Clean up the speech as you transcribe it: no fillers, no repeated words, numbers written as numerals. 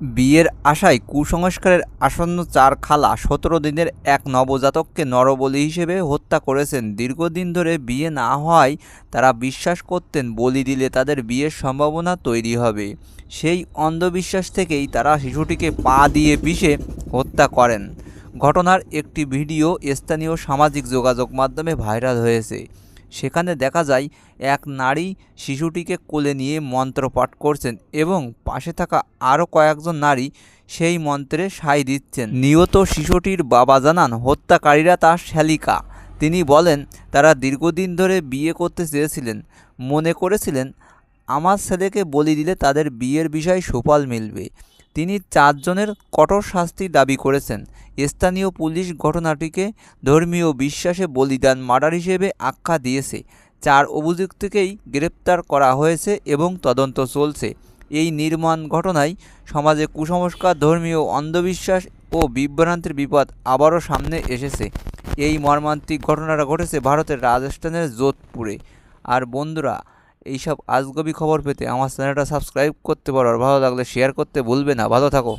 বিয়ের আশায় কুসংস্কারের আসন্ন চার খালা ১৭ দিনের এক নবজাতককে নরবলি হিসেবে হত্যা করেছেন। দীর্ঘদিন ধরে বিয়ে না হওয়ায় তারা বিশ্বাস করতেন বলি দিলে তাদের বিয়ের সম্ভাবনা তৈরি হবে। সেই অন্ধবিশ্বাস থেকেই তারা শিশুটিকে পা দিয়ে পিষে হত্যা করেন। ঘটনার একটি ভিডিও স্থানীয় সামাজিক যোগাযোগ মাধ্যমে ভাইরাল হয়েছে। সেখানে দেখা যায় এক নারী শিশুটিকে কোলে নিয়ে মন্ত্র পাঠ করছেন এবং পাশে থাকা আরও কয়েকজন নারী সেই মন্ত্রে সায় দিচ্ছেন। নিহত শিশুটির বাবা জানান, হত্যাকারীরা তার শ্যালিকা। তিনি বলেন, তারা দীর্ঘদিন ধরে বিয়ে করতে চেয়েছিলেন, মনে করেছিলেন আমার ছেলেকে বলি দিলে তাদের বিয়ের বিষয়ে সুফল মিলবে। তিনি 4 জনের কঠোর শাস্তির দাবি করেছেন। স্থানীয় পুলিশ ঘটনাটিকে ধর্মীয় বিশ্বাসে বলিদান মার্ডার হিসেবে আখ্যা দিয়েছে। 4 অভিযুক্তকেই গ্রেপ্তার করা হয়েছে এবং তদন্ত চলছে। এই নির্মম ঘটনায় সমাজে কুসংস্কার, ধর্মীয় অন্ধবিশ্বাস ও বিভ্রান্তির বিপদ আবারও সামনে এসেছে। এই মর্মান্তিক ঘটনাটা ঘটেছে ভারতের রাজস্থানের যোধপুরে। আর বন্ধুরা, এইসব আজগবি খবর পেতে আমার চ্যানেলটা সাবস্ক্রাইব করতে পারো, আর ভালো লাগলে শেয়ার করতে ভুলবে না। ভালো থাকো।